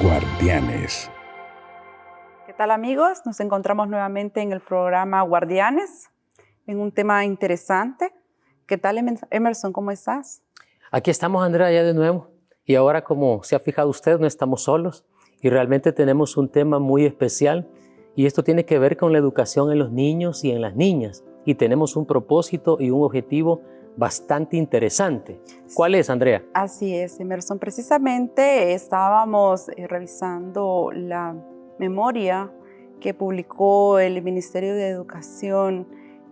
Guardianes. ¿Qué tal, amigos? Nos encontramos nuevamente en el programa Guardianes, en un tema interesante. ¿Qué tal, Emerson? ¿Cómo estás? Aquí estamos, Andrea, ya de nuevo. Y ahora, como se ha fijado usted, no estamos solos y realmente tenemos un tema muy especial, y esto tiene que ver con la educación en los niños y en las niñas. Y tenemos un propósito y un objetivo bastante interesante. ¿Cuál es, Andrea? Así es, Emerson. Precisamente estábamos revisando la memoria que publicó el Ministerio de Educación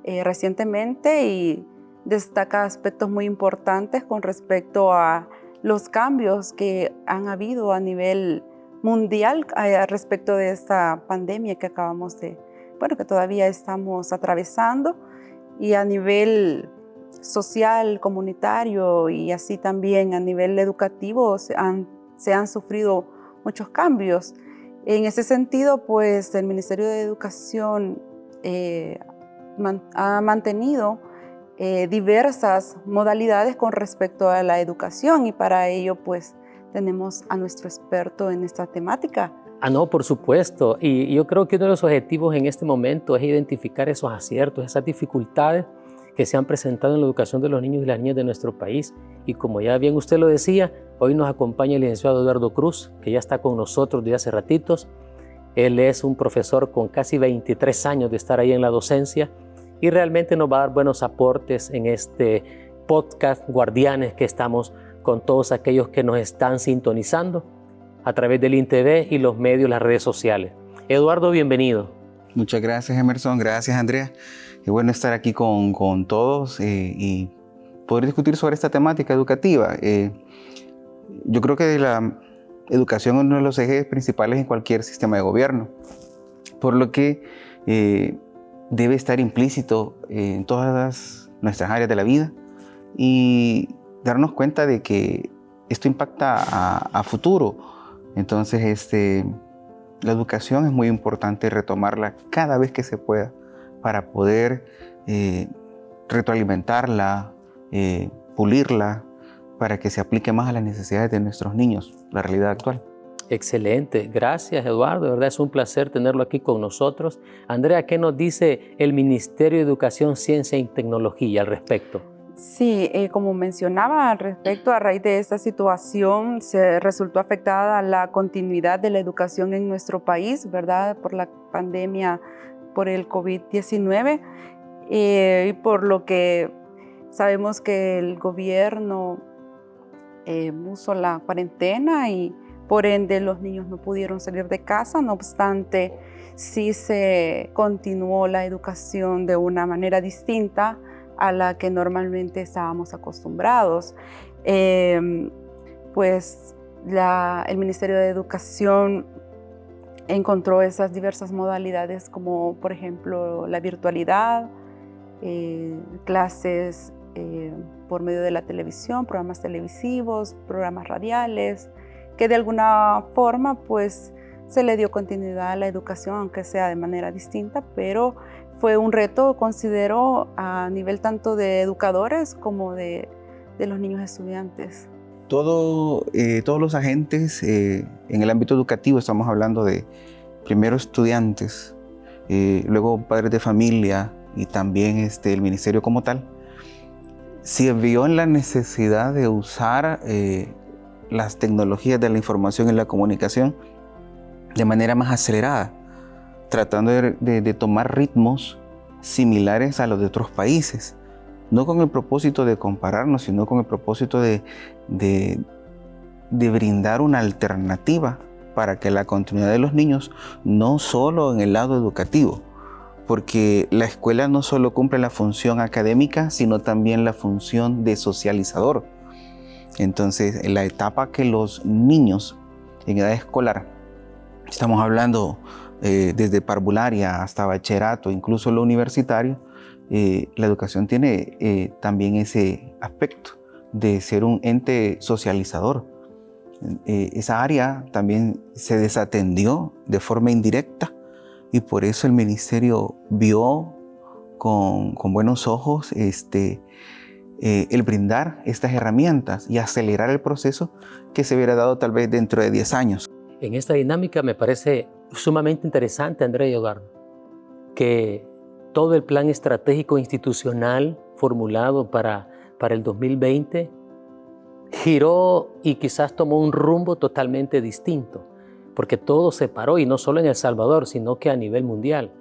recientemente, y destaca aspectos muy importantes con respecto a los cambios que han habido a nivel mundial respecto de esta pandemia que que todavía estamos atravesando, y a nivel social, comunitario y así también a nivel educativo se han sufrido muchos cambios. En ese sentido, pues el Ministerio de Educación ha mantenido diversas modalidades con respecto a la educación, y para ello pues tenemos a nuestro experto en esta temática. No, por supuesto. Y yo creo que uno de los objetivos en este momento es identificar esos aciertos, esas dificultades que se han presentado en la educación de los niños y las niñas de nuestro país. Y como ya bien usted lo decía, hoy nos acompaña el licenciado Eduardo Cruz, que ya está con nosotros desde hace ratitos. Él es un profesor con casi 23 años de estar ahí en la docencia, y realmente nos va a dar buenos aportes en este podcast Guardianes, que estamos con todos aquellos que nos están sintonizando a través del INTV y los medios, las redes sociales. Eduardo, bienvenido. Muchas gracias, Emerson. Gracias, Andrea. Es bueno estar aquí con todos y poder discutir sobre esta temática educativa. Yo creo que la educación es uno de los ejes principales en cualquier sistema de gobierno, por lo que debe estar implícito en todas nuestras áreas de la vida, y darnos cuenta de que esto impacta a futuro. Entonces, la educación es muy importante retomarla cada vez que se pueda para poder retroalimentarla, pulirla, para que se aplique más a las necesidades de nuestros niños, la realidad actual. Excelente, gracias, Eduardo, de verdad es un placer tenerlo aquí con nosotros. Andrea, ¿qué nos dice el Ministerio de Educación, Ciencia y Tecnología al respecto? Sí, como mencionaba al respecto, a raíz de esta situación se resultó afectada la continuidad de la educación en nuestro país, ¿verdad? Por la pandemia, por el COVID-19, y por lo que sabemos que el gobierno puso la cuarentena, y por ende los niños no pudieron salir de casa. No obstante, sí se continuó la educación de una manera distinta a la que normalmente estábamos acostumbrados. El Ministerio de Educación encontró esas diversas modalidades, como por ejemplo la virtualidad, clases por medio de la televisión, programas televisivos, programas radiales, que de alguna forma pues se le dio continuidad a la educación, aunque sea de manera distinta, pero fue un reto, considero, a nivel tanto de educadores como de los niños estudiantes. Todos los agentes en el ámbito educativo, estamos hablando de primero estudiantes, luego padres de familia y también el ministerio como tal, se vio en la necesidad de usar las tecnologías de la información y la comunicación de manera más acelerada, tratando de tomar ritmos similares a los de otros países, no con el propósito de compararnos, sino con el propósito de brindar una alternativa para que la continuidad de los niños, no solo en el lado educativo, porque la escuela no solo cumple la función académica, sino también la función de socializador. Entonces, en la etapa que los niños en edad escolar, estamos hablando desde parvularia hasta bachillerato, incluso lo universitario, la educación tiene también ese aspecto de ser un ente socializador. Esa área también se desatendió de forma indirecta, y por eso el ministerio vio con buenos ojos el brindar estas herramientas y acelerar el proceso que se hubiera dado tal vez dentro de 10 años. en esta dinámica me parece sumamente interesante, Andrea y Eduardo, que todo el plan estratégico institucional formulado para el 2020 giró y quizás tomó un rumbo totalmente distinto, porque todo se paró, y no solo en El Salvador, sino que a nivel mundial.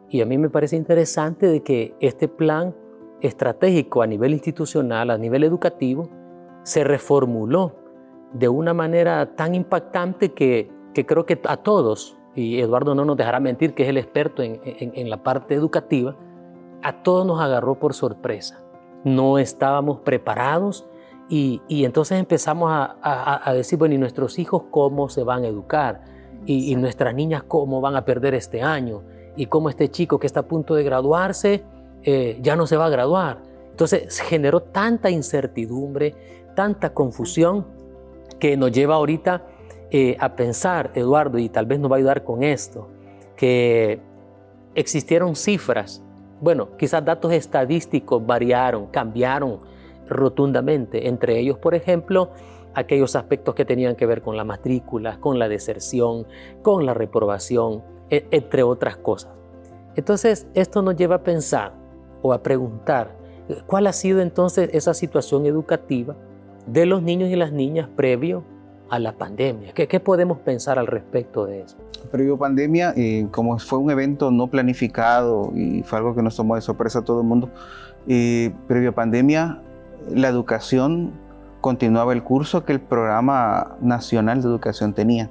Y a mí me parece interesante de que este plan estratégico a nivel institucional, a nivel educativo, se reformuló de una manera tan impactante que creo que a todos, y Eduardo no nos dejará mentir que es el experto en la parte educativa, a todos nos agarró por sorpresa. No estábamos preparados y entonces empezamos a decir, bueno, ¿y nuestros hijos cómo se van a educar? Y nuestras niñas cómo van a perder este año? ¿Y cómo este chico que está a punto de graduarse ya no se va a graduar? Entonces se generó tanta incertidumbre, tanta confusión, que nos lleva ahorita a pensar, Eduardo, y tal vez nos va a ayudar con esto, que existieron cifras, bueno, quizás datos estadísticos variaron, cambiaron rotundamente, entre ellos, por ejemplo, aquellos aspectos que tenían que ver con la matrícula, con la deserción, con la reprobación, entre otras cosas. Entonces, esto nos lleva a pensar o a preguntar, ¿cuál ha sido entonces esa situación educativa de los niños y las niñas previo a la pandemia? ¿Qué podemos pensar al respecto de eso? Previo pandemia, como fue un evento no planificado y fue algo que nos tomó de sorpresa a todo el mundo, previo pandemia, la educación continuaba el curso que el Programa Nacional de Educación tenía.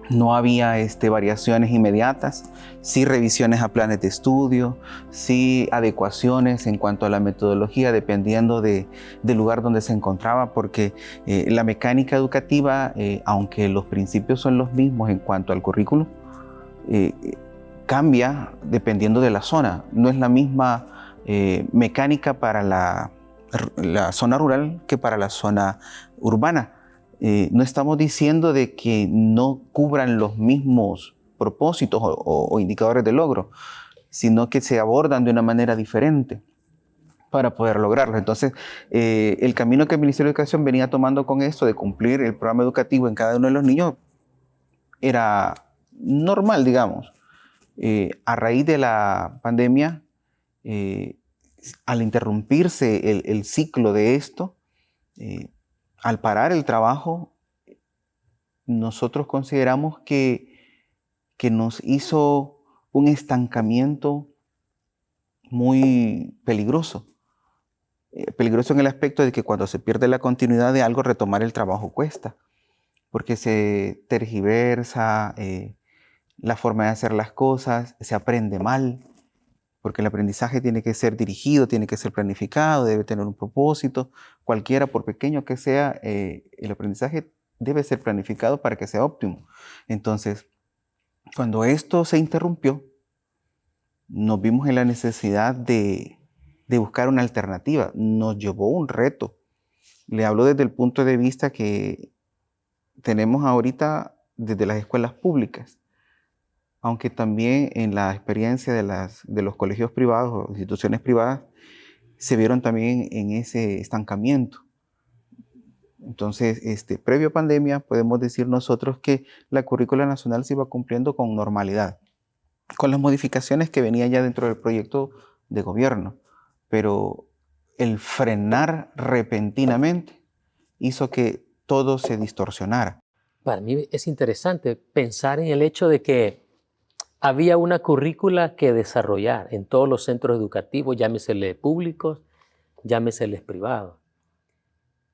No había variaciones inmediatas, sí revisiones a planes de estudio, sí adecuaciones en cuanto a la metodología, dependiendo del lugar donde se encontraba, porque la mecánica educativa, aunque los principios son los mismos en cuanto al currículo, cambia dependiendo de la zona. No es la misma mecánica para la zona rural que para la zona urbana. No estamos diciendo de que no cubran los mismos propósitos o indicadores de logro, sino que se abordan de una manera diferente para poder lograrlo. Entonces, el camino que el Ministerio de Educación venía tomando con esto de cumplir el programa educativo en cada uno de los niños era normal, digamos. A raíz de la pandemia, al interrumpirse el ciclo de esto, al parar el trabajo, nosotros consideramos que nos hizo un estancamiento muy peligroso. Peligroso en el aspecto de que cuando se pierde la continuidad de algo, retomar el trabajo cuesta, porque se tergiversa la forma de hacer las cosas, se aprende mal, porque el aprendizaje tiene que ser dirigido, tiene que ser planificado, debe tener un propósito. Cualquiera, por pequeño que sea, el aprendizaje debe ser planificado para que sea óptimo. Entonces, cuando esto se interrumpió, nos vimos en la necesidad de buscar una alternativa. Nos llevó un reto. Le hablo desde el punto de vista que tenemos ahorita desde las escuelas públicas, aunque también en la experiencia de los colegios privados o instituciones privadas se vieron también en ese estancamiento. Entonces, previo a pandemia, podemos decir nosotros que la currícula nacional se iba cumpliendo con normalidad, con las modificaciones que venían ya dentro del proyecto de gobierno, pero el frenar repentinamente hizo que todo se distorsionara. Para mí es interesante pensar en el hecho de que había una currícula que desarrollar en todos los centros educativos, llámeseles públicos, llámeseles privados.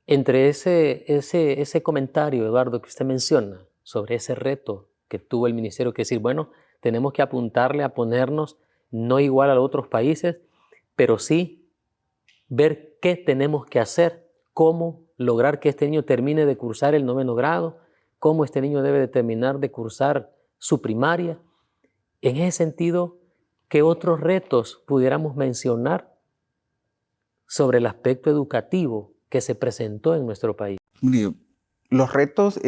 Entre ese comentario, Eduardo, que usted menciona sobre ese reto que tuvo el ministerio, que decir, bueno, tenemos que apuntarle a ponernos no igual a otros países, pero sí ver qué tenemos que hacer, cómo lograr que este niño termine de cursar el 9º grado, cómo este niño debe de terminar de cursar su primaria. En ese sentido, ¿qué otros retos pudiéramos mencionar sobre el aspecto educativo que se presentó en nuestro país? Los retos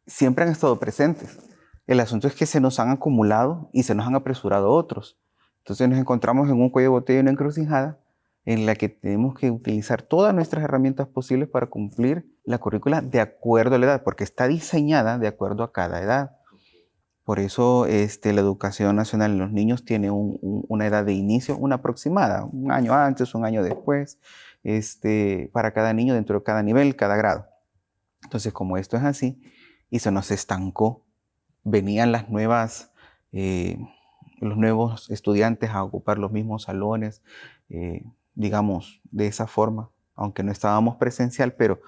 siempre han estado presentes. El asunto es que se nos han acumulado y se nos han apresurado otros. Entonces nos encontramos en un cuello de botella y una encrucijada en la que tenemos que utilizar todas nuestras herramientas posibles para cumplir la currícula de acuerdo a la edad, porque está diseñada de acuerdo a cada edad. Por eso la educación nacional en los niños tiene una edad de inicio, una aproximada, un año antes, un año después, para cada niño dentro de cada nivel, cada grado. Entonces, como esto es así, y se nos estancó, venían los nuevos estudiantes a ocupar los mismos salones, digamos, de esa forma, aunque no estábamos presencial, pero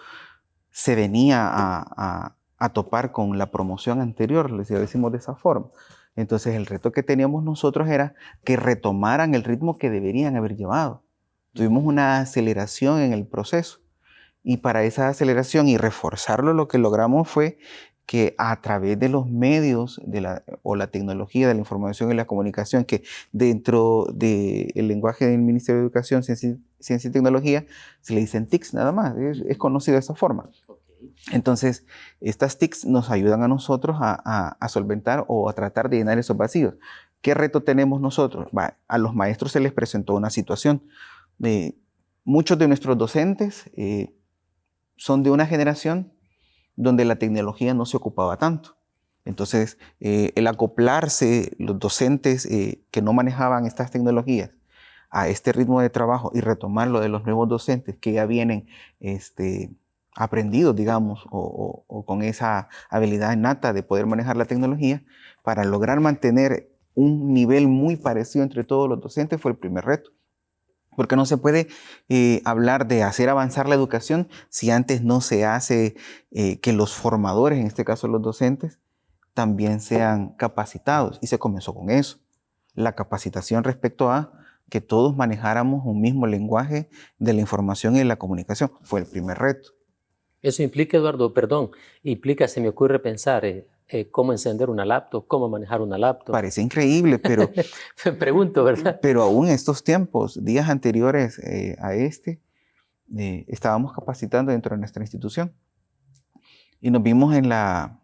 se venía a topar con la promoción anterior, les decimos de esa forma. Entonces el reto que teníamos nosotros era que retomaran el ritmo que deberían haber llevado. Tuvimos una aceleración en el proceso y para esa aceleración y reforzarlo lo que logramos fue que a través de los medios o la tecnología de la información y la comunicación, que dentro del lenguaje del Ministerio de Educación, Ciencia y Tecnología, se le dicen TICs nada más, es conocido de esa forma. Entonces, estas TICs nos ayudan a nosotros a solventar o a tratar de llenar esos vacíos. ¿Qué reto tenemos nosotros? A los maestros se les presentó una situación. Muchos de nuestros docentes son de una generación donde la tecnología no se ocupaba tanto. Entonces, el acoplarse, los docentes que no manejaban estas tecnologías a este ritmo de trabajo y retomarlo de los nuevos docentes que ya vienen aprendidos, digamos, o con esa habilidad innata de poder manejar la tecnología, para lograr mantener un nivel muy parecido entre todos los docentes fue el primer reto. Porque no se puede hablar de hacer avanzar la educación si antes no se hace que los formadores, en este caso los docentes, también sean capacitados. Y se comenzó con eso. La capacitación respecto a que todos manejáramos un mismo lenguaje de la información y la comunicación fue el primer reto. Eso implica, Eduardo, perdón, implica, se me ocurre pensar, cómo encender una laptop, cómo manejar una laptop. Parece increíble, pero... Me pregunto, ¿verdad? Pero aún estos tiempos, días anteriores a estábamos capacitando dentro de nuestra institución. Y nos vimos en la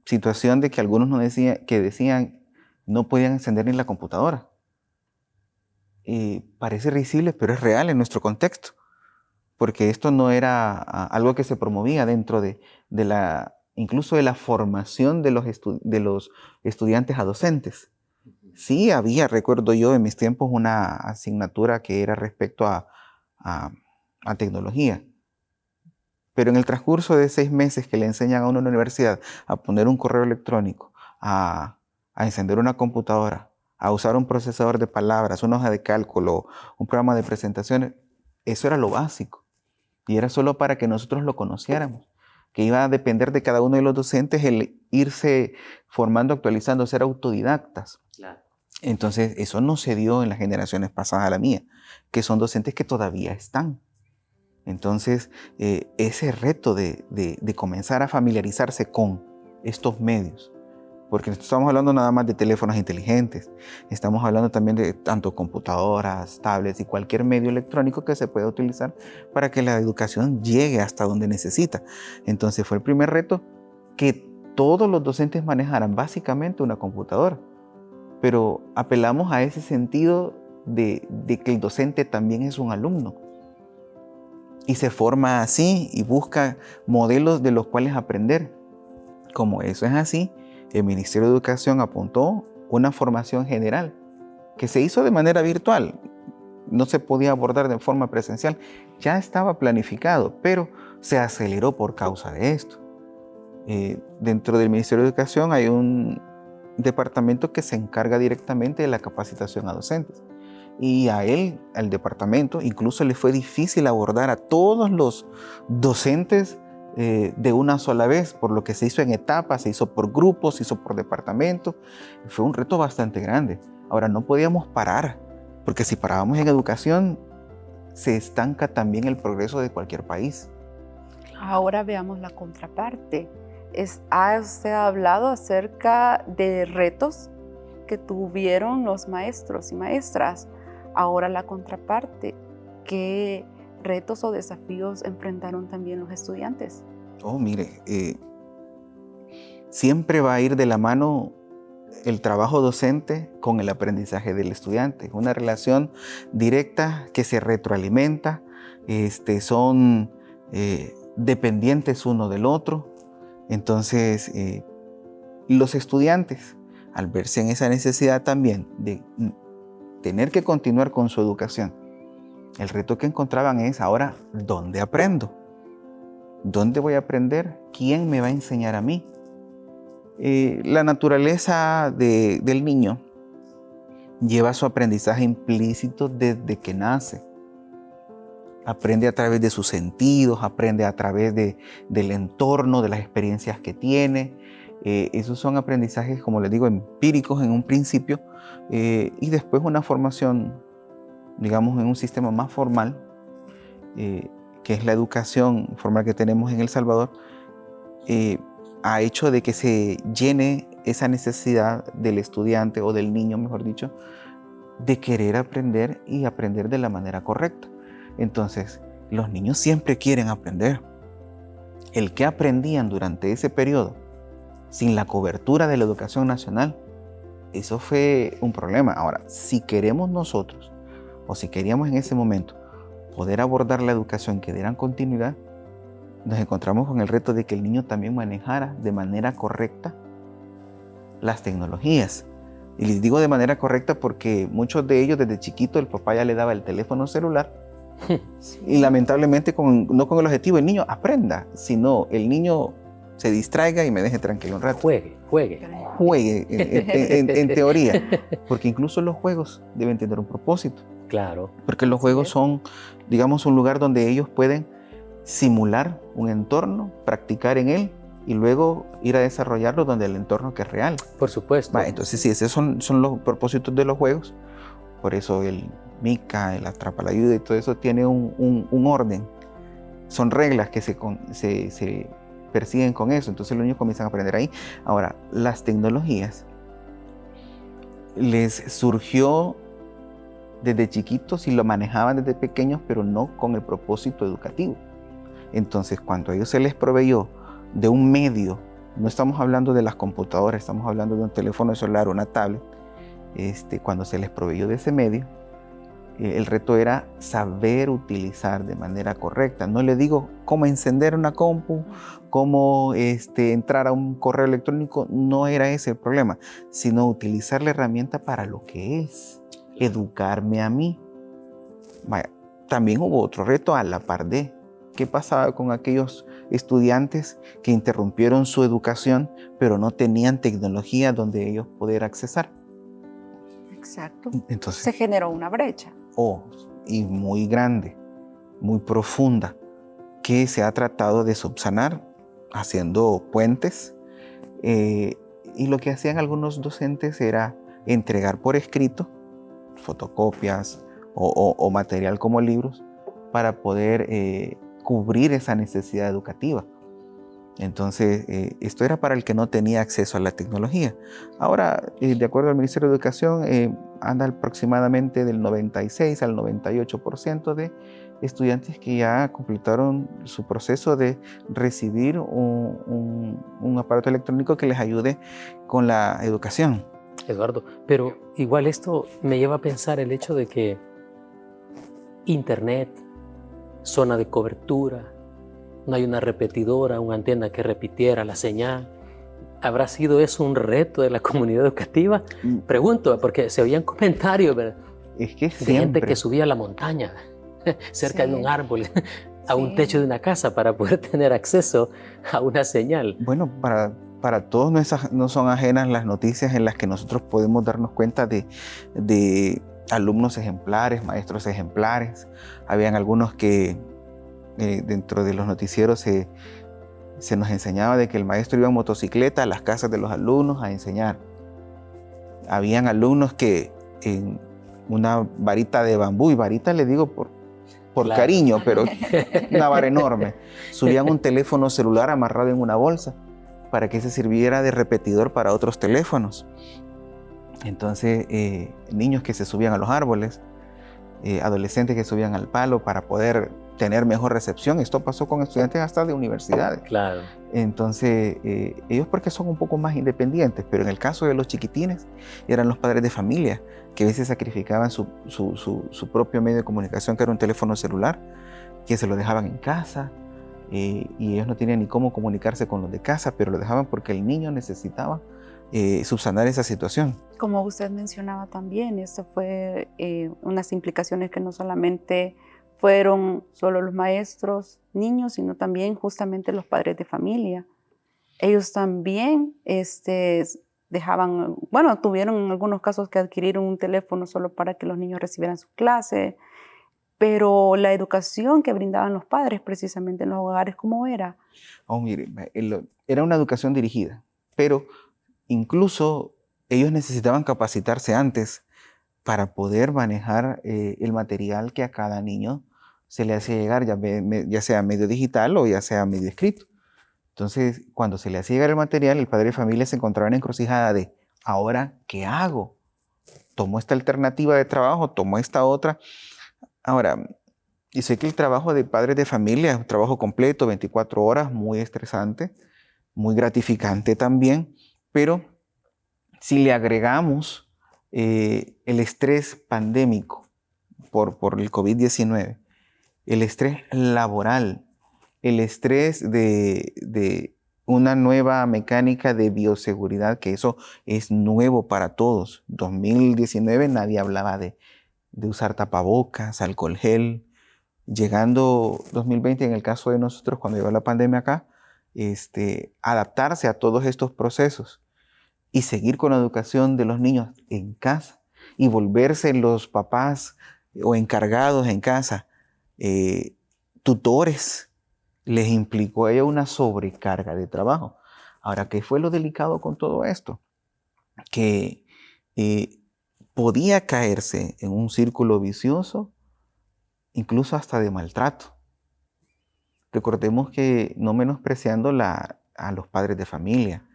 situación de que algunos nos decían no podían encender ni la computadora. Y parece risible, pero es real en nuestro contexto. Porque esto no era algo que se promovía dentro incluso de la formación de los estudiantes a docentes. Sí había, recuerdo yo en mis tiempos, una asignatura que era respecto a tecnología. Pero en el transcurso de 6 meses que le enseñan a uno en la universidad a poner un correo electrónico, a encender una computadora, a usar un procesador de palabras, una hoja de cálculo, un programa de presentaciones, eso era lo básico. Y era solo para que nosotros lo conociéramos, que iba a depender de cada uno de los docentes el irse formando, actualizando, ser autodidactas. Claro. Entonces, eso no se dio en las generaciones pasadas a la mía, que son docentes que todavía están. Entonces, ese reto de comenzar a familiarizarse con estos medios, porque no estamos hablando nada más de teléfonos inteligentes, estamos hablando también de tanto computadoras, tablets y cualquier medio electrónico que se pueda utilizar para que la educación llegue hasta donde necesita. Entonces fue el primer reto que todos los docentes manejaran básicamente una computadora, pero apelamos a ese sentido de que el docente también es un alumno y se forma así y busca modelos de los cuales aprender. Como eso es así, el Ministerio de Educación apuntó una formación general que se hizo de manera virtual. No se podía abordar de forma presencial. Ya estaba planificado, pero se aceleró por causa de esto. Dentro del Ministerio de Educación hay un departamento que se encarga directamente de la capacitación a docentes. Y al departamento, incluso le fue difícil abordar a todos los docentes de una sola vez, por lo que se hizo en etapas, se hizo por grupos, se hizo por departamento. Fue un reto bastante grande. Ahora, no podíamos parar, porque si parábamos en educación, se estanca también el progreso de cualquier país. Ahora veamos la contraparte. ¿Ha usted hablado acerca de retos que tuvieron los maestros y maestras? Ahora la contraparte. ¿Qué retos o desafíos enfrentaron también los estudiantes? Oh, mire, siempre va a ir de la mano el trabajo docente con el aprendizaje del estudiante. Es una relación directa que se retroalimenta, son dependientes uno del otro. Entonces, los estudiantes, al verse en esa necesidad también de tener que continuar con su educación, el reto que encontraban es ahora, ¿dónde aprendo? ¿Dónde voy a aprender? ¿Quién me va a enseñar a mí? La naturaleza del niño lleva su aprendizaje implícito desde que nace. Aprende a través de sus sentidos, aprende a través del entorno, de las experiencias que tiene. Esos son aprendizajes, como les digo, empíricos en un principio, y después una formación, digamos, en un sistema más formal, que es la educación formal que tenemos en El Salvador, ha hecho de que se llene esa necesidad del estudiante o del niño, mejor dicho, de querer aprender y aprender de la manera correcta. Entonces, los niños siempre quieren aprender. El que aprendían durante ese periodo, sin la cobertura de la educación nacional, eso fue un problema. Ahora, si queremos nosotros, o si queríamos en ese momento, poder abordar la educación que dieran continuidad, nos encontramos con el reto de que el niño también manejara de manera correcta las tecnologías. Y les digo de manera correcta porque muchos de ellos desde chiquito el papá ya le daba el teléfono celular y lamentablemente no con el objetivo el niño aprenda, sino el niño se distraiga y me deje tranquilo un rato. Juegue en teoría, porque incluso los juegos deben tener un propósito. Claro. Porque los juegos son, digamos, un lugar donde ellos pueden simular un entorno, practicar en él y luego ir a desarrollarlo donde el entorno que es real. Por supuesto. Entonces sí, esos son los propósitos de los juegos. Por eso el Mica, el Atrapa la Ayuda y todo eso tiene un orden. Son reglas que se persiguen con eso. Entonces los niños comienzan a aprender ahí. Ahora, las tecnologías les surgió desde chiquitos y lo manejaban desde pequeños, pero no con el propósito educativo. Entonces, cuando a ellos se les proveyó de un medio, no estamos hablando de las computadoras, estamos hablando de un teléfono celular, una tablet, cuando se les proveyó de ese medio, el reto era saber utilizar de manera correcta. No le digo cómo encender una compu, cómo entrar a un correo electrónico, no era ese el problema, sino utilizar la herramienta para lo que es, educarme a mí. También hubo otro reto a la par de qué pasaba con aquellos estudiantes que interrumpieron su educación, pero no tenían tecnología donde ellos poder accesar. Exacto. Entonces, se generó una brecha. Y muy grande, muy profunda, que se ha tratado de subsanar haciendo puentes. Y lo que hacían algunos docentes era entregar por escrito fotocopias o material como libros para poder cubrir esa necesidad educativa. Entonces, esto era para el que no tenía acceso a la tecnología. Ahora, de acuerdo al Ministerio de Educación, anda aproximadamente del 96 al 98% de estudiantes que ya completaron su proceso de recibir un aparato electrónico que les ayude con la educación. Eduardo, pero igual esto me lleva a pensar el hecho de que Internet, zona de cobertura, no hay una repetidora, una antena que repitiera la señal. ¿Habrá sido eso un reto de la comunidad educativa? Pregunto, porque se oían comentarios, ¿verdad? Es que de gente que subía a la montaña, cerca de un árbol, a un techo de una casa para poder tener acceso a una señal. Bueno, para todos no son ajenas las noticias en las que nosotros podemos darnos cuenta de alumnos ejemplares, maestros ejemplares. Habían algunos que dentro de los noticieros se nos enseñaba de que el maestro iba en motocicleta a las casas de los alumnos a enseñar. Habían alumnos que en una varita de bambú, y varita le digo por claro, cariño, pero una vara enorme, subían un teléfono celular amarrado en una bolsa para que se sirviera de repetidor para otros teléfonos. Entonces, niños que se subían a los árboles, adolescentes que subían al palo para poder tener mejor recepción. Esto pasó con estudiantes hasta de universidades. Claro. Entonces, ellos porque son un poco más independientes, pero en el caso de los chiquitines, eran los padres de familia que a veces sacrificaban su propio medio de comunicación, que era un teléfono celular, que se lo dejaban en casa, y ellos no tenían ni cómo comunicarse con los de casa, pero lo dejaban porque el niño necesitaba subsanar esa situación. Como usted mencionaba también, esto fue unas implicaciones que no solamente fueron solo los maestros, niños, sino también justamente los padres de familia. Ellos también dejaban, bueno, tuvieron en algunos casos que adquirir un teléfono solo para que los niños recibieran su clase, pero la educación que brindaban los padres precisamente en los hogares, ¿cómo era? Oh, mire, era una educación dirigida, pero incluso ellos necesitaban capacitarse antes para poder manejar el material que a cada niño se le hacía llegar, ya sea medio digital o ya sea medio escrito. Entonces, cuando se le hacía llegar el material, el padre de familia se encontraba en la encrucijada de, ¿ahora qué hago? ¿Tomo esta alternativa de trabajo? ¿Tomo esta otra? Ahora, y sé que el trabajo de padres de familia es un trabajo completo, 24 horas, muy estresante, muy gratificante también, pero si le agregamos el estrés pandémico por el COVID-19, el estrés laboral, el estrés de una nueva mecánica de bioseguridad, que eso es nuevo para todos. 2019 nadie hablaba de usar tapabocas, alcohol gel. Llegando 2020, en el caso de nosotros, cuando llegó la pandemia acá, adaptarse a todos estos procesos y seguir con la educación de los niños en casa y volverse los papás o encargados en casa, tutores, les implicó a ella una sobrecarga de trabajo. Ahora, ¿qué fue lo delicado con todo esto? Que podía caerse en un círculo vicioso, incluso hasta de maltrato. Recordemos que no menospreciando a los padres de familia,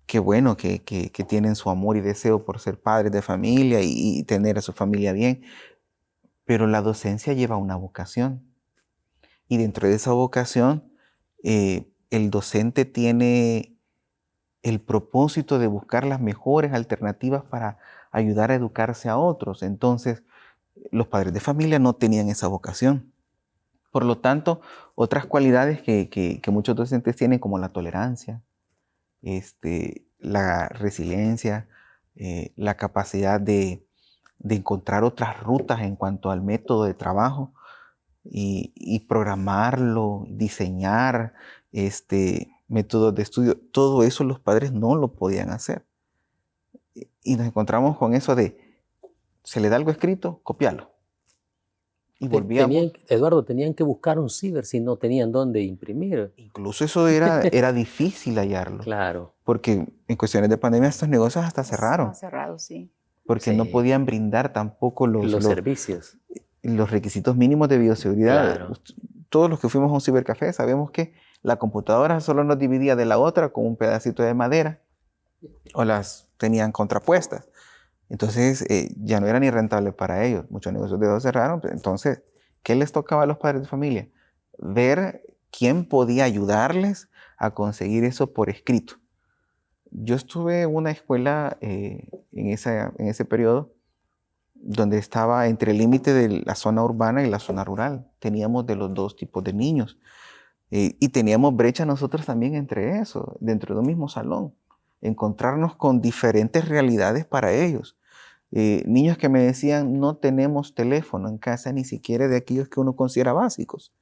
qué bueno que tienen su amor y deseo por ser padres de familia y tener a su familia bien, pero la docencia lleva una vocación. Y dentro de esa vocación, el docente tiene el propósito de buscar las mejores alternativas para ayudar a educarse a otros. Entonces, los padres de familia no tenían esa vocación. Por lo tanto, otras cualidades que muchos docentes tienen, como la tolerancia, la resiliencia, la capacidad de encontrar otras rutas en cuanto al método de trabajo y programarlo, diseñar métodos de estudio, todo eso los padres no lo podían hacer. Y nos encontramos con eso de, se le da algo escrito, copiarlo. Y volvíamos. Eduardo, tenían que buscar un ciber si no tenían dónde imprimir. Incluso eso era difícil hallarlo. Claro. Porque en cuestiones de pandemia estos negocios hasta cerraron. Cerrados, sí. Porque Sí. no podían brindar tampoco los servicios. Los requisitos mínimos de bioseguridad. Claro. Todos los que fuimos a un cibercafé sabemos que la computadora solo nos dividía de la otra con un pedacito de madera o las tenían contrapuestas. Entonces ya no era ni rentable para ellos. Muchos negocios de esos cerraron. Entonces, ¿qué les tocaba a los padres de familia? Ver quién podía ayudarles a conseguir eso por escrito. Yo estuve en una escuela en ese periodo donde estaba entre el límite de la zona urbana y la zona rural. Teníamos de los dos tipos de niños. Y teníamos brecha nosotros también entre eso, dentro de un mismo salón. Encontrarnos con diferentes realidades para ellos. Niños que me decían, no tenemos teléfono en casa, ni siquiera de aquellos que uno considera básicos.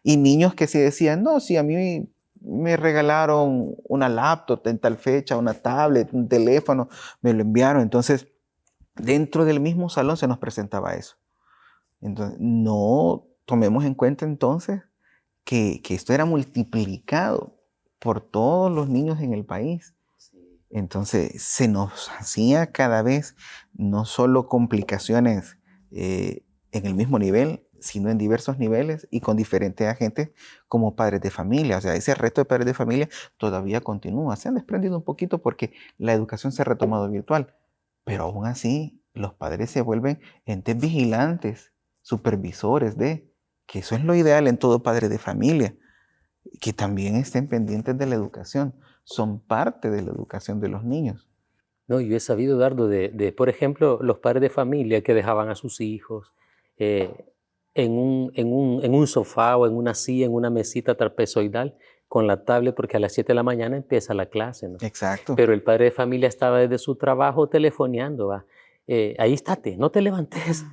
Y niños que sí decían, no, sí, a mí me regalaron una laptop en tal fecha, una tablet, un teléfono, me lo enviaron. Entonces, dentro del mismo salón se nos presentaba eso. Entonces, no tomemos en cuenta entonces que esto era multiplicado por todos los niños en el país. Entonces, se nos hacía cada vez no solo complicaciones en el mismo nivel, sino en diversos niveles y con diferentes agentes como padres de familia. O sea, ese reto de padres de familia todavía continúa. Se han desprendido un poquito porque la educación se ha retomado virtual, pero aún así los padres se vuelven entes vigilantes, supervisores de que eso es lo ideal en todo padre de familia, que también estén pendientes de la educación, son parte de la educación de los niños. No, yo he sabido, Eduardo, por ejemplo, los padres de familia que dejaban a sus hijos eh, en un sofá o en una silla, en una mesita trapezoidal con la tablet, porque a las 7 de la mañana empieza la clase, ¿no? Exacto. Pero el padre de familia estaba desde su trabajo telefoneando, ¿va? Ahí estate, no te levantes.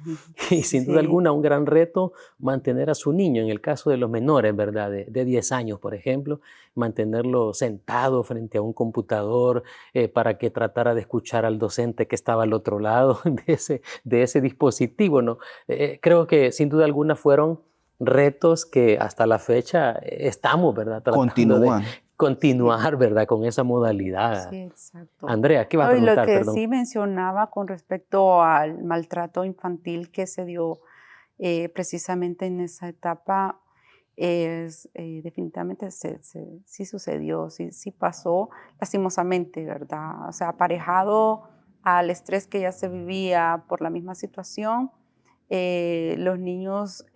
Y sin duda Sí. alguna, un gran reto mantener a su niño, en el caso de los menores, ¿verdad? De 10 años, por ejemplo, mantenerlo sentado frente a un computador para que tratara de escuchar al docente que estaba al otro lado de ese dispositivo, ¿no? Creo que sin duda alguna fueron retos que hasta la fecha estamos, ¿verdad? Tratando de Continúan. continuar, ¿verdad? Con esa modalidad. Sí, exacto. Andrea, ¿qué vas a No, y lo preguntar? que Perdón. sí mencionaba con respecto al maltrato infantil que se dio precisamente en esa etapa, es definitivamente sí sucedió, sí pasó, lastimosamente, ¿verdad? O sea, aparejado al estrés que ya se vivía por la misma situación, los niños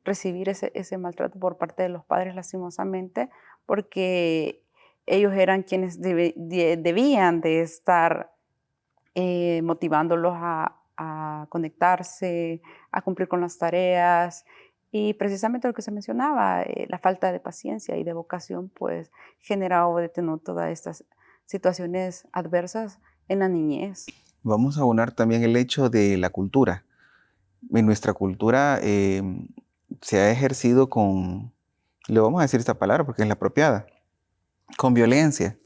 recibir ese maltrato por parte de los padres, lastimosamente, porque ellos eran quienes debían de estar motivándolos a conectarse, a cumplir con las tareas. Y precisamente lo que se mencionaba, la falta de paciencia y de vocación, pues genera o detonó todas estas situaciones adversas en la niñez. Vamos a abonar también el hecho de la cultura. En nuestra cultura se ha ejercido con, le vamos a decir esta palabra porque es la apropiada, con violencia.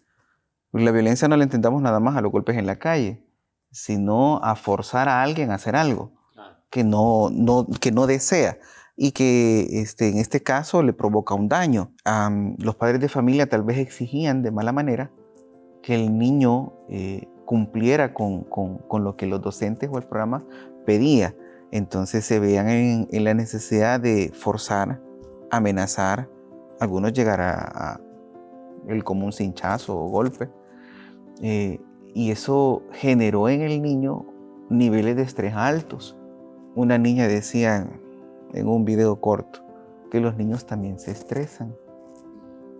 La violencia no la entendamos nada más a los golpes en la calle, sino a forzar a alguien a hacer algo que no desea y que en este caso le provoca un daño. Los padres de familia tal vez exigían de mala manera que el niño cumpliera con lo que los docentes o el programa pedía. Entonces se veían en la necesidad de forzar, amenazar, algunos llegar a el común cinchazo o golpe. Y eso generó en el niño niveles de estrés altos. Una niña decía en un video corto que los niños también se estresan.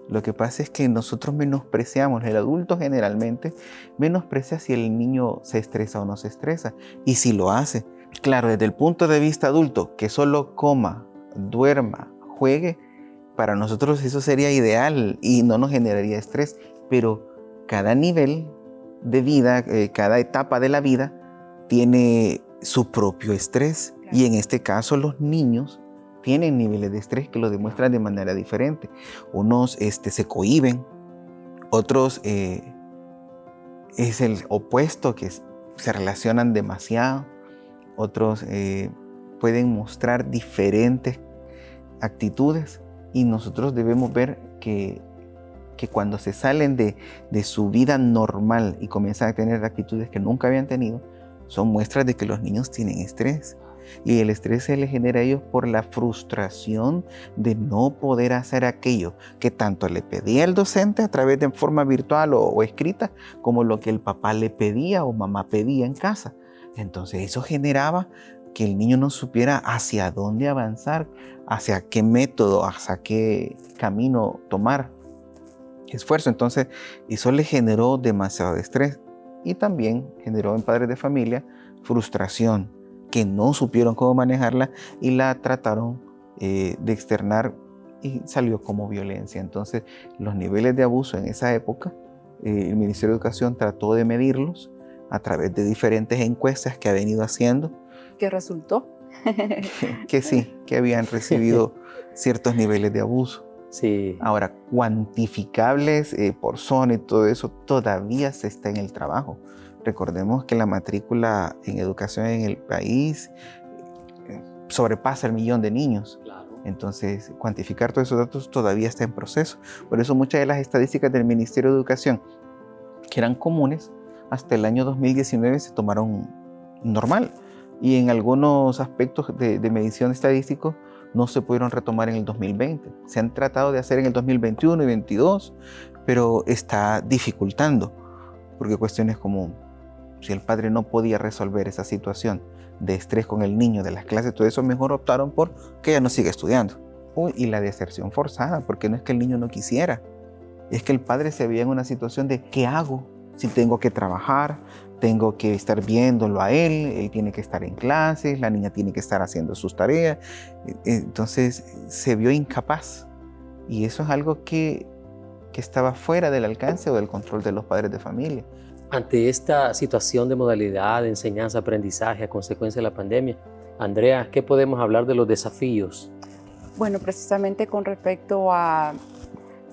Lo que pasa es que nosotros menospreciamos, el adulto generalmente menosprecia si el niño se estresa o no se estresa. Y si lo hace, claro, desde el punto de vista adulto, que solo coma, duerma, juegue, para nosotros eso sería ideal y no nos generaría estrés. Pero cada nivel de vida, cada etapa de la vida tiene su propio estrés. Claro. Y en este caso los niños tienen niveles de estrés que lo demuestran de manera diferente. Unos se cohíben, otros es el opuesto, que se relacionan demasiado, otros pueden mostrar diferentes actitudes y nosotros debemos ver que cuando se salen de su vida normal y comienzan a tener actitudes que nunca habían tenido, son muestras de que los niños tienen estrés. Y el estrés se les genera a ellos por la frustración de no poder hacer aquello que tanto le pedía el docente a través de forma virtual o escrita, como lo que el papá le pedía o mamá pedía en casa. Entonces eso generaba que el niño no supiera hacia dónde avanzar, hacia qué método, hacia qué camino tomar esfuerzo. Entonces eso le generó demasiado estrés y también generó en padres de familia frustración, que no supieron cómo manejarla y la trataron de externar y salió como violencia. Entonces los niveles de abuso en esa época, el Ministerio de Educación trató de medirlos a través de diferentes encuestas que ha venido haciendo. ¿Qué resultó? Que sí, que habían recibido ciertos niveles de abuso. Sí. Ahora, cuantificables por zona y todo eso todavía se está en el trabajo. Recordemos que la matrícula en educación en el país sobrepasa el 1.000.000 de niños. Claro. Entonces, cuantificar todos esos datos todavía está en proceso. Por eso muchas de las estadísticas del Ministerio de Educación, que eran comunes, hasta el año 2019 se tomaron normal. Y en algunos aspectos de medición estadísticos no se pudieron retomar en el 2020. Se han tratado de hacer en el 2021 y 2022, pero está dificultando, porque cuestiones como Si el padre no podía resolver esa situación de estrés con el niño, de las clases, todo eso, mejor optaron por que ella no siga estudiando. Y la deserción forzada, porque no es que el niño no quisiera, es que el padre se veía en una situación de ¿qué hago? Si tengo que trabajar, tengo que estar viéndolo a él tiene que estar en clases, la niña tiene que estar haciendo sus tareas. Entonces se vio incapaz. Y eso es algo que estaba fuera del alcance o del control de los padres de familia. Ante esta situación de modalidad de enseñanza-aprendizaje a consecuencia de la pandemia, Andrea, ¿qué podemos hablar de los desafíos? Bueno, precisamente con respecto a,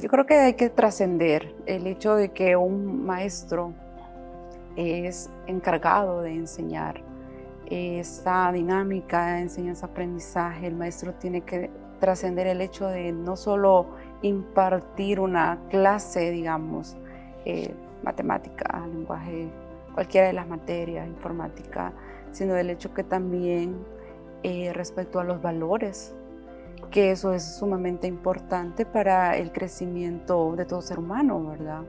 yo creo que hay que trascender el hecho de que un maestro es encargado de enseñar esta dinámica de enseñanza-aprendizaje. El maestro tiene que trascender el hecho de no solo impartir una clase, digamos, matemática, lenguaje, cualquiera de las materias, informática, sino del hecho que también respecto a los valores, que eso es sumamente importante para el crecimiento de todo ser humano, ¿verdad?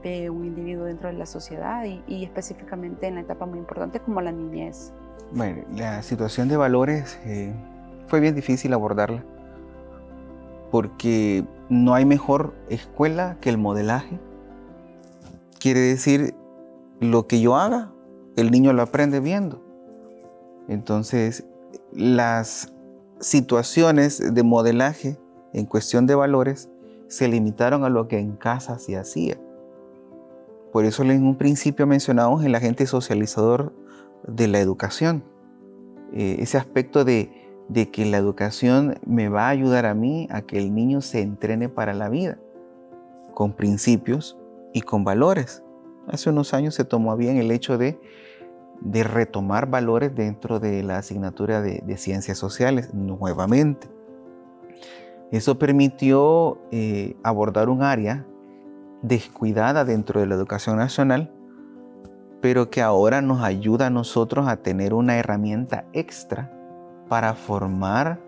De un individuo dentro de la sociedad y específicamente en la etapa muy importante como la niñez. Bueno, la situación de valores fue bien difícil abordarla porque no hay mejor escuela que el modelaje. Quiere decir, lo que yo haga, el niño lo aprende viendo. Entonces, las situaciones de modelaje en cuestión de valores se limitaron a lo que en casa se hacía. Por eso en un principio mencionamos el agente socializador de la educación. Ese aspecto de que la educación me va a ayudar a mí a que el niño se entrene para la vida, con principios y con valores. Hace unos años se tomó bien el hecho de retomar valores dentro de la asignatura de ciencias sociales nuevamente. Eso permitió abordar un área descuidada dentro de la educación nacional, pero que ahora nos ayuda a nosotros a tener una herramienta extra para formar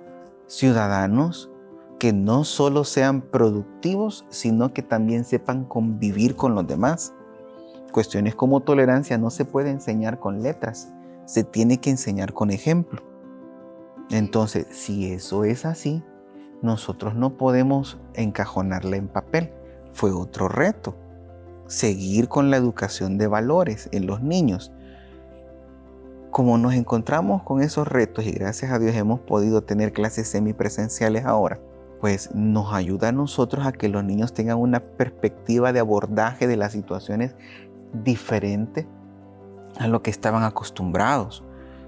ciudadanos que no solo sean productivos, sino que también sepan convivir con los demás. Cuestiones como tolerancia no se puede enseñar con letras, se tiene que enseñar con ejemplo. Entonces, si eso es así, nosotros no podemos encajonarla en papel. Fue otro reto, seguir con la educación de valores en los niños. Como nos encontramos con esos retos y gracias a Dios hemos podido tener clases semipresenciales ahora, pues nos ayuda a nosotros a que los niños tengan una perspectiva de abordaje de las situaciones diferente a lo que estaban acostumbrados.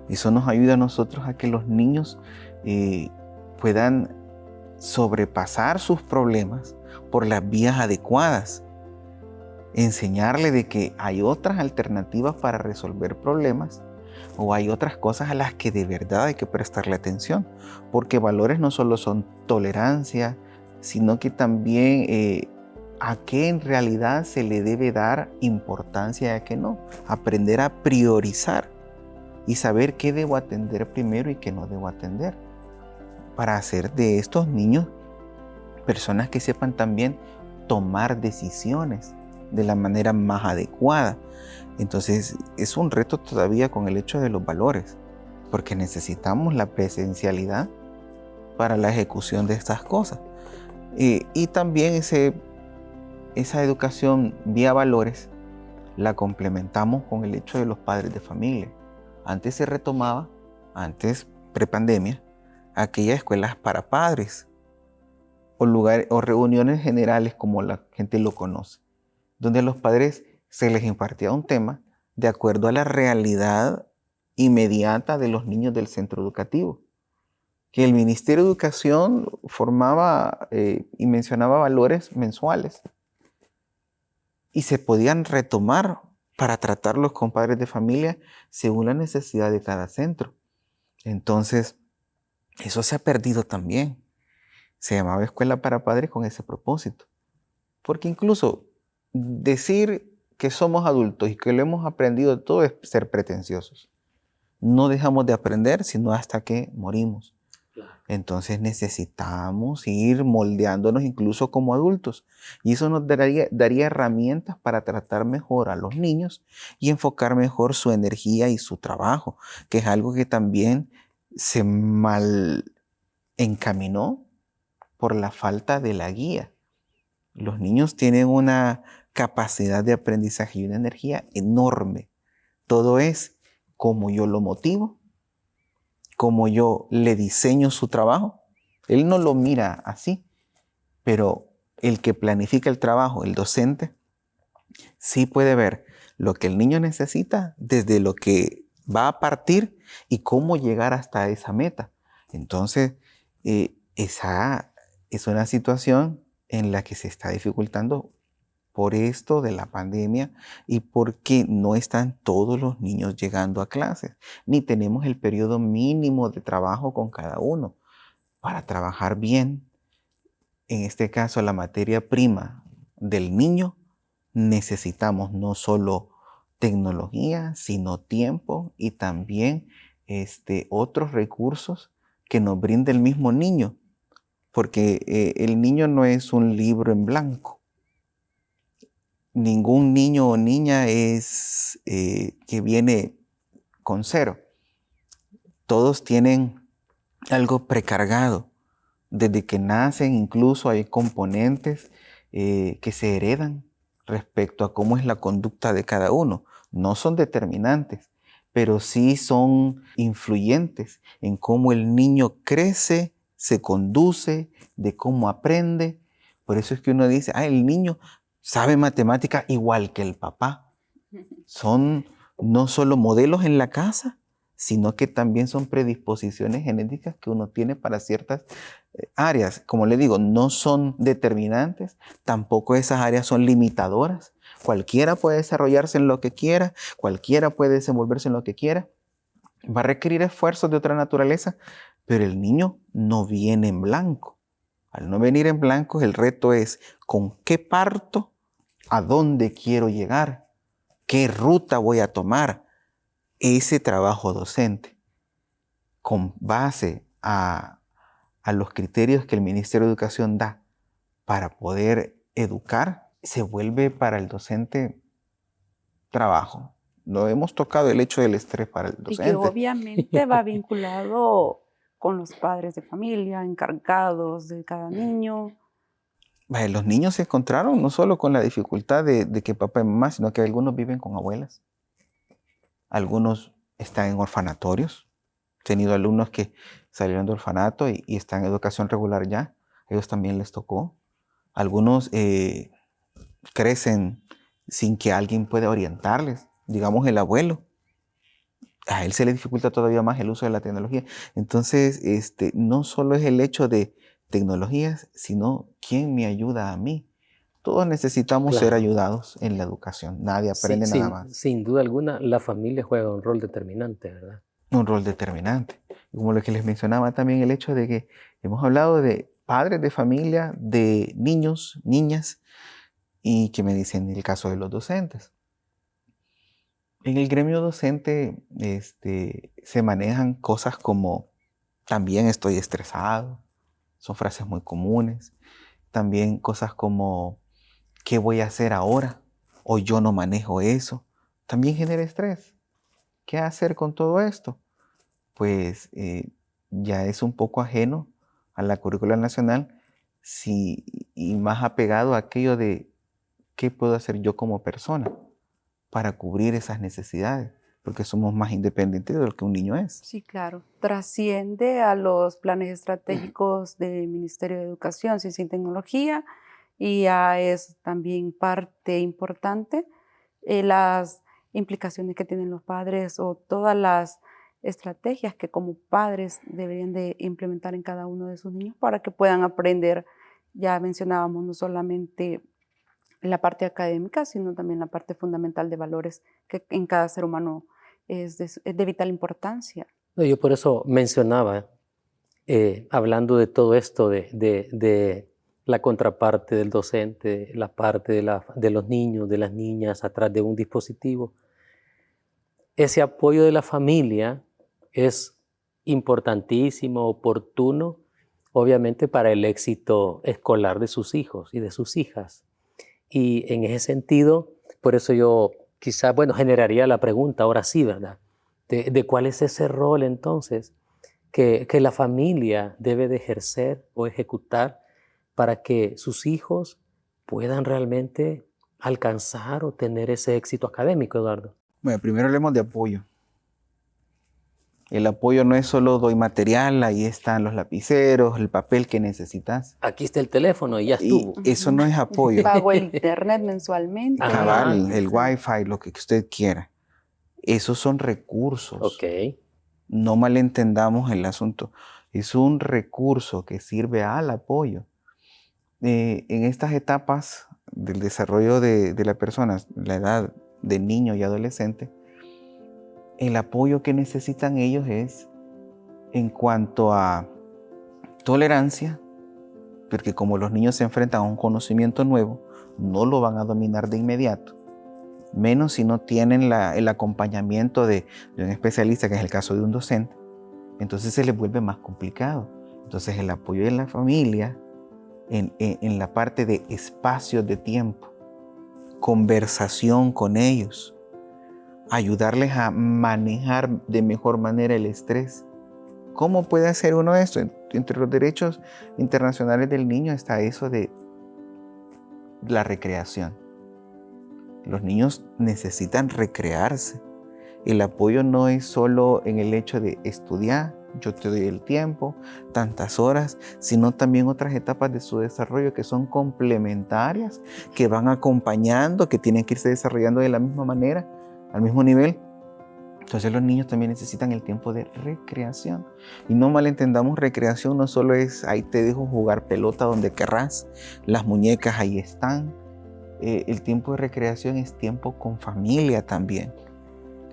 Eso nos ayuda a nosotros a que los niños puedan sobrepasar sus problemas por las vías adecuadas. Enseñarle de que hay otras alternativas para resolver problemas o hay otras cosas a las que de verdad hay que prestarle atención, porque valores no solo son tolerancia, sino que también a qué en realidad se le debe dar importancia y a qué no. Aprender a priorizar y saber qué debo atender primero y qué no debo atender, para hacer de estos niños personas que sepan también tomar decisiones de la manera más adecuada. Entonces es un reto todavía con el hecho de los valores, porque necesitamos la presencialidad para la ejecución de estas cosas. Y también esa educación vía valores la complementamos con el hecho de los padres de familia. Antes se retomaba, antes prepandemia, aquellas escuelas para padres o reuniones generales como la gente lo conoce, donde a los padres se les impartía un tema de acuerdo a la realidad inmediata de los niños del centro educativo. Que el Ministerio de Educación formaba y mencionaba valores mensuales y se podían retomar para tratarlos con padres de familia según la necesidad de cada centro. Entonces, eso se ha perdido también. Se llamaba Escuela para Padres con ese propósito. Porque incluso decir que somos adultos y que lo hemos aprendido todo es ser pretenciosos. No dejamos de aprender sino hasta que morimos. Entonces necesitamos ir moldeándonos incluso como adultos. Y eso nos daría herramientas para tratar mejor a los niños y enfocar mejor su energía y su trabajo, que es algo que también se mal encaminó por la falta de la guía. Los niños tienen una capacidad de aprendizaje y una energía enorme. Todo es cómo yo lo motivo, cómo yo le diseño su trabajo. Él no lo mira así, pero el que planifica el trabajo, el docente, sí puede ver lo que el niño necesita desde lo que va a partir y cómo llegar hasta esa meta. Entonces, esa es una situación en la que se está dificultando por esto de la pandemia y porque no están todos los niños llegando a clases, ni tenemos el periodo mínimo de trabajo con cada uno. Para trabajar bien, en este caso la materia prima del niño, necesitamos no solo tecnología, sino tiempo y también otros recursos que nos brinde el mismo niño, porque el niño no es un libro en blanco. Ningún niño o niña es que viene con cero. Todos tienen algo precargado. Desde que nacen incluso hay componentes que se heredan respecto a cómo es la conducta de cada uno. No son determinantes, pero sí son influyentes en cómo el niño crece, se conduce, de cómo aprende. Por eso es que uno dice, el niño sabe matemática igual que el papá. Son no solo modelos en la casa, sino que también son predisposiciones genéticas que uno tiene para ciertas áreas. Como le digo, no son determinantes, tampoco esas áreas son limitadoras. Cualquiera puede desarrollarse en lo que quiera, cualquiera puede desenvolverse en lo que quiera. Va a requerir esfuerzos de otra naturaleza, pero el niño no viene en blanco. Al no venir en blanco, el reto es ¿con qué parto? ¿A dónde quiero llegar? ¿Qué ruta voy a tomar? Ese trabajo docente, con base a los criterios que el Ministerio de Educación da para poder educar, se vuelve para el docente trabajo. Lo hemos tocado el hecho del estrés para el docente. Y que obviamente va vinculado con los padres de familia, encargados de cada niño. Los niños se encontraron no solo con la dificultad de que papá y mamá, sino que algunos viven con abuelas. Algunos están en orfanatorios. He tenido alumnos que salieron de orfanato y están en educación regular ya. A ellos también les tocó. Algunos crecen sin que alguien pueda orientarles. Digamos el abuelo. A él se le dificulta todavía más el uso de la tecnología. Entonces, no solo es el hecho de tecnologías, sino quién me ayuda a mí. Todos necesitamos ser ayudados en la educación. Nadie aprende nada más. Sin duda alguna, la familia juega un rol determinante, ¿verdad? Un rol determinante. Como lo que les mencionaba también el hecho de que hemos hablado de padres de familia, de niños, niñas, y que me dicen el caso de los docentes. En el gremio docente se manejan cosas como también estoy estresado, son frases muy comunes. También cosas como ¿qué voy a hacer ahora? O yo no manejo eso. También genera estrés. ¿Qué hacer con todo esto? Pues ya es un poco ajeno a la currícula nacional y más apegado a aquello de qué puedo hacer yo como persona para cubrir esas necesidades, porque somos más independientes de lo que un niño es. Sí, claro. Trasciende a los planes estratégicos del Ministerio de Educación, Ciencia y Tecnología, y ya es también parte importante las implicaciones que tienen los padres o todas las estrategias que como padres deberían de implementar en cada uno de sus niños para que puedan aprender. Ya mencionábamos no solamente la parte académica, sino también la parte fundamental de valores que en cada ser humano es de vital importancia. Yo por eso mencionaba, hablando de todo esto, de la contraparte del docente, la parte de los niños, de las niñas, atrás de un dispositivo, ese apoyo de la familia es importantísimo, oportuno, obviamente para el éxito escolar de sus hijos y de sus hijas. Y en ese sentido, por eso yo quizás, bueno, generaría la pregunta, ahora sí, ¿verdad? De cuál es ese rol entonces que la familia debe de ejercer o ejecutar para que sus hijos puedan realmente alcanzar o tener ese éxito académico, Eduardo. Bueno, primero hablemos de apoyo. El apoyo no es solo doy material, ahí están los lapiceros, el papel que necesitas. Aquí está el teléfono y ya estuvo. Y eso no es apoyo. Pago el internet mensualmente. Cabal, el wifi, lo que usted quiera. Esos son recursos. Ok. No malentendamos el asunto. Es un recurso que sirve al apoyo. En estas etapas del desarrollo de la persona, la edad de niño y adolescente, el apoyo que necesitan ellos es en cuanto a tolerancia, porque como los niños se enfrentan a un conocimiento nuevo, no lo van a dominar de inmediato, menos si no tienen el acompañamiento de un especialista, que es el caso de un docente. Entonces se les vuelve más complicado. Entonces el apoyo de la familia en la parte de espacios de tiempo, conversación con ellos, ayudarles a manejar de mejor manera el estrés. ¿Cómo puede hacer uno esto? Entre los derechos internacionales del niño está eso de la recreación. Los niños necesitan recrearse. El apoyo no es solo en el hecho de estudiar, yo te doy el tiempo, tantas horas, sino también otras etapas de su desarrollo que son complementarias, que van acompañando, que tienen que irse desarrollando de la misma manera, al mismo nivel. Entonces los niños también necesitan el tiempo de recreación. Y no malentendamos, recreación no solo es ahí te dejo jugar pelota donde querrás, las muñecas ahí están. El tiempo de recreación es tiempo con familia también.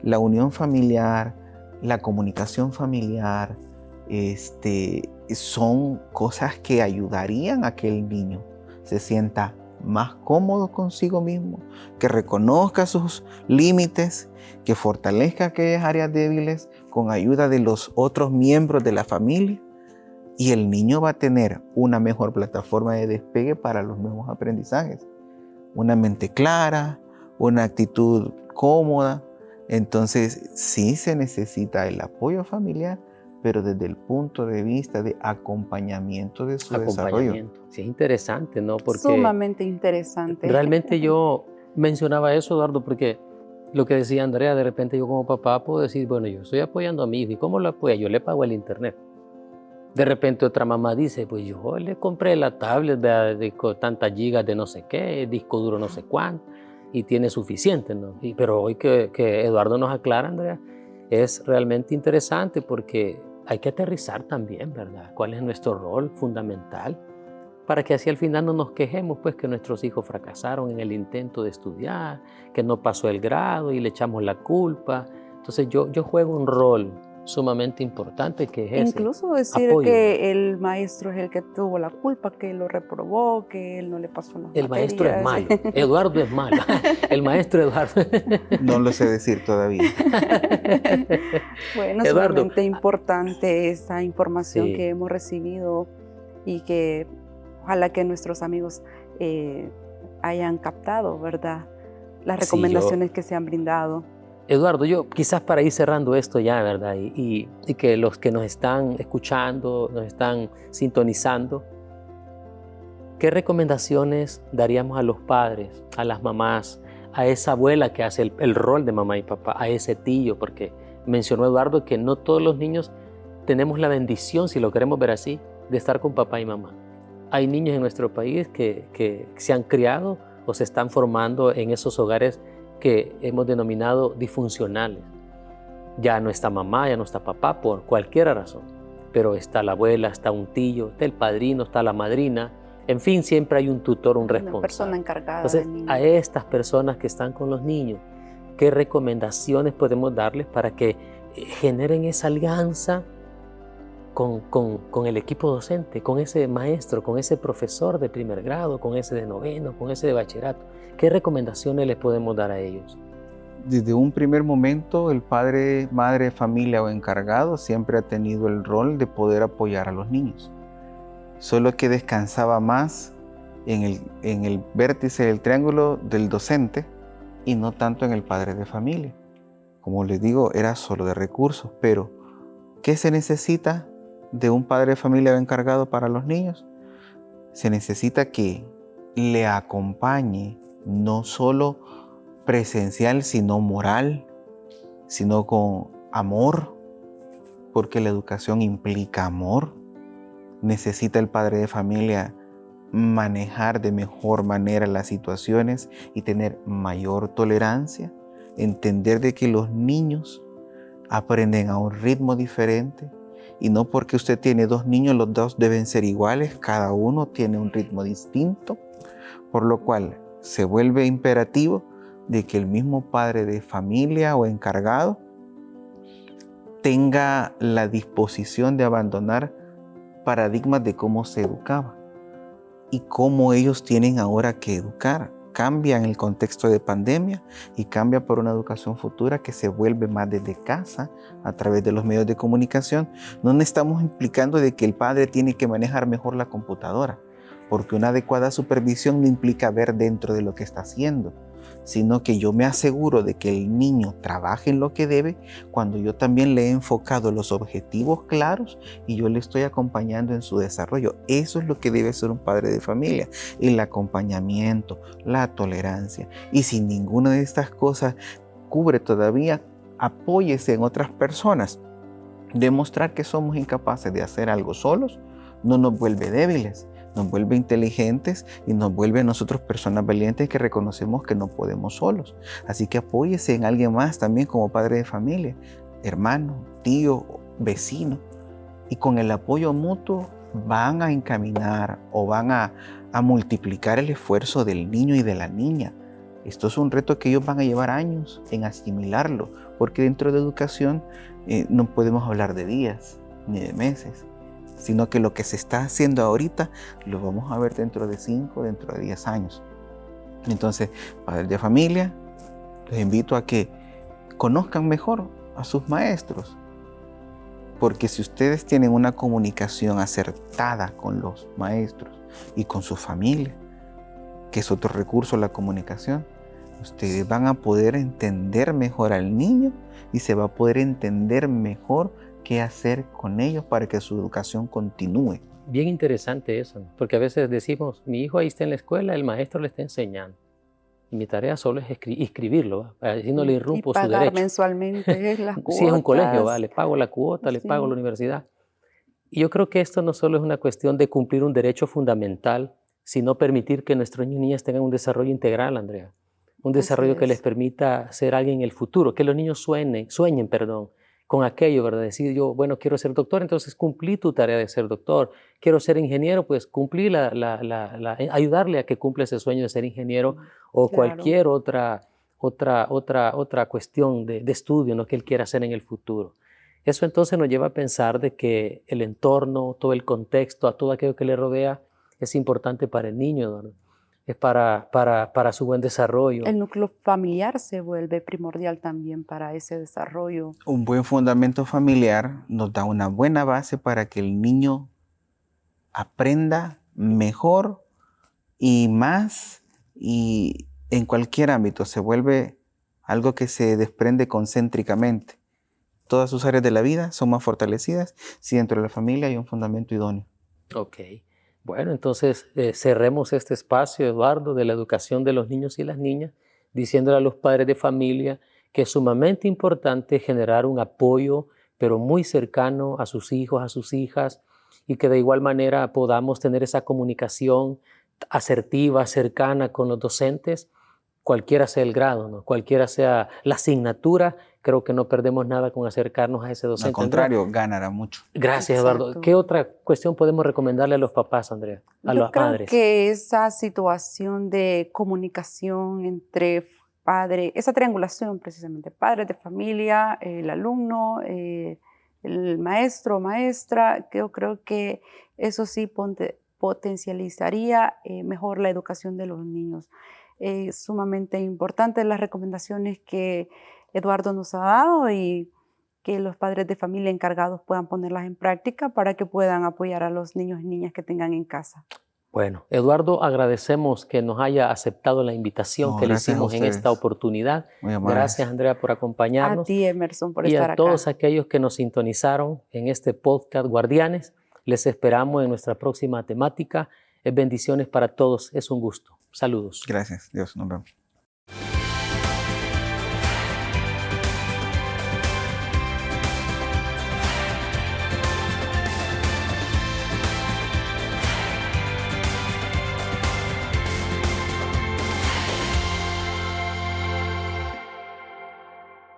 La unión familiar, la comunicación familiar, son cosas que ayudarían a que el niño se sienta más cómodo consigo mismo, que reconozca sus límites, que fortalezca aquellas áreas débiles con ayuda de los otros miembros de la familia, y el niño va a tener una mejor plataforma de despegue para los nuevos aprendizajes. Una mente clara, una actitud cómoda. Entonces sí se necesita el apoyo familiar, pero desde el punto de vista de acompañamiento de su desarrollo. Sí, es interesante, ¿no? Porque sumamente interesante. realmente yo mencionaba eso, Eduardo, porque lo que decía Andrea, de repente yo como papá puedo decir, bueno, yo estoy apoyando a mi hijo, ¿y cómo lo apoya? Yo le pago el internet. De repente otra mamá dice, pues yo le compré la tablet de tantas gigas de no sé qué, disco duro no sé cuánto, y tiene suficiente, ¿no? Pero hoy que Eduardo nos aclara, Andrea, es realmente interesante porque hay que aterrizar también, ¿verdad? ¿Cuál es nuestro rol fundamental? Para que así al final no nos quejemos, pues, que nuestros hijos fracasaron en el intento de estudiar, que no pasó el grado y le echamos la culpa. Entonces yo juego un rol sumamente importante, que es incluso decir apoyo. Que el maestro es el que tuvo la culpa, que lo reprobó, que él no le pasó las El maestro es materias. malo, Eduardo es malo, el maestro Eduardo. No lo sé decir todavía. Bueno, Eduardo, sumamente importante esta información sí, que hemos recibido y que ojalá que nuestros amigos hayan captado, ¿verdad? Las sí, recomendaciones que se han brindado. Eduardo, yo quizás para ir cerrando esto ya, ¿verdad? Y que los que nos están escuchando, nos están sintonizando, ¿qué recomendaciones daríamos a los padres, a las mamás, a esa abuela que hace el rol de mamá y papá, a ese tío? Porque mencionó Eduardo que no todos los niños tenemos la bendición, si lo queremos ver así, de estar con papá y mamá. Hay niños en nuestro país que se han criado o se están formando en esos hogares que hemos denominado disfuncionales. Ya no está mamá, ya no está papá, por cualquier razón, pero está la abuela, está un tío, está el padrino, está la madrina, en fin, siempre hay un tutor, un responsable. Una persona encargada. Entonces, del niño. a estas personas que están con los niños, ¿qué recomendaciones podemos darles para que generen esa alianza con el equipo docente, con ese maestro, con ese profesor de primer grado, con ese de noveno, con ese de bachillerato? ¿Qué recomendaciones les podemos dar a ellos? Desde un primer momento, el padre, madre, familia o encargado siempre ha tenido el rol de poder apoyar a los niños. Solo que descansaba más en el vértice del triángulo del docente y no tanto en el padre de familia. Como les digo, era solo de recursos, pero ¿qué se necesita de un padre de familia o encargado para los niños? Se necesita que le acompañe, no solo presencial, sino moral, sino con amor, porque la educación implica amor. Necesita el padre de familia manejar de mejor manera las situaciones y tener mayor tolerancia, entender de que los niños aprenden a un ritmo diferente y no porque usted tiene 2 niños, los 2 deben ser iguales, cada uno tiene un ritmo distinto, por lo cual se vuelve imperativo de que el mismo padre de familia o encargado tenga la disposición de abandonar paradigmas de cómo se educaba y cómo ellos tienen ahora que educar. Cambia en el contexto de pandemia y cambia por una educación futura que se vuelve más desde casa a través de los medios de comunicación. No estamos implicando de que el padre tiene que manejar mejor la computadora, porque una adecuada supervisión no implica ver dentro de lo que está haciendo, sino que yo me aseguro de que el niño trabaje en lo que debe cuando yo también le he enfocado los objetivos claros y yo le estoy acompañando en su desarrollo. Eso es lo que debe ser un padre de familia, el acompañamiento, la tolerancia. Y si ninguna de estas cosas cubre todavía, apóyese en otras personas. Demostrar que somos incapaces de hacer algo solos no nos vuelve débiles, nos vuelve inteligentes y nos vuelve a nosotros personas valientes que reconocemos que no podemos solos. Así que apóyese en alguien más también como padre de familia, hermano, tío, vecino. Y con el apoyo mutuo van a encaminar o van a multiplicar el esfuerzo del niño y de la niña. Esto es un reto que ellos van a llevar años en asimilarlo, porque dentro de educación no podemos hablar de días ni de meses, sino que lo que se está haciendo ahorita lo vamos a ver dentro de 5, dentro de 10 años. Entonces, padres de familia, les invito a que conozcan mejor a sus maestros, porque si ustedes tienen una comunicación acertada con los maestros y con su familia, que es otro recurso la comunicación, ustedes van a poder entender mejor al niño y se va a poder entender mejor qué hacer con ellos para que su educación continúe. Bien interesante eso, ¿no? Porque a veces decimos, mi hijo ahí está en la escuela, el maestro le está enseñando. Y mi tarea solo es escribirlo, ¿va? Así no le irrumpo Y su pagar derecho. mensualmente las cuotas. Si es un colegio, ¿va? Le pago la cuota, le pago la Sí. universidad. Y yo creo que esto no solo es una cuestión de cumplir un derecho fundamental, sino permitir que nuestros niños y niñas tengan un desarrollo integral, Andrea. Un Así desarrollo que les es. permita ser alguien en el futuro, que los niños sueñen, con aquello, ¿verdad? Decir yo, bueno, quiero ser doctor, entonces cumplí tu tarea de ser doctor. Quiero ser ingeniero, pues cumplí ayudarle a que cumpla ese sueño de ser ingeniero o Claro. cualquier otra cuestión de estudio, ¿no? Que él quiera hacer en el futuro. Eso entonces nos lleva a pensar de que el entorno, todo el contexto, a todo aquello que le rodea es importante para el niño, ¿no? Es para su buen desarrollo. El núcleo familiar se vuelve primordial también para ese desarrollo. Un buen fundamento familiar nos da una buena base para que el niño aprenda mejor y más, y en cualquier ámbito se vuelve algo que se desprende concéntricamente. Todas sus áreas de la vida son más fortalecidas si dentro de la familia hay un fundamento idóneo. Ok. Bueno, entonces cerremos este espacio, Eduardo, de la educación de los niños y las niñas, diciéndole a los padres de familia que es sumamente importante generar un apoyo, pero muy cercano a sus hijos, a sus hijas, y que de igual manera podamos tener esa comunicación asertiva, cercana con los docentes, cualquiera sea el grado, ¿no? Cualquiera sea la asignatura, creo que no perdemos nada con acercarnos a ese docente. Al contrario, ganará mucho. Gracias, Exacto. Eduardo. ¿Qué otra cuestión podemos recomendarle a los papás, Andrea? A Yo las creo madres. que esa situación de comunicación entre padre, esa triangulación precisamente, padres de familia, el alumno, el maestro o maestra, yo creo que eso sí potencializaría mejor la educación de los niños. sumamente importantes las recomendaciones que Eduardo nos ha dado y que los padres de familia encargados puedan ponerlas en práctica para que puedan apoyar a los niños y niñas que tengan en casa. Bueno, Eduardo, agradecemos que nos haya aceptado la invitación que le hicimos en esta oportunidad. Gracias, Andrea, por acompañarnos. A ti, Emerson, por y estar a acá. todos aquellos que nos sintonizaron en este podcast Guardianes. Les esperamos en nuestra próxima temática. Bendiciones para todos. Es un gusto. Saludos. Gracias. Dios, nos vemos.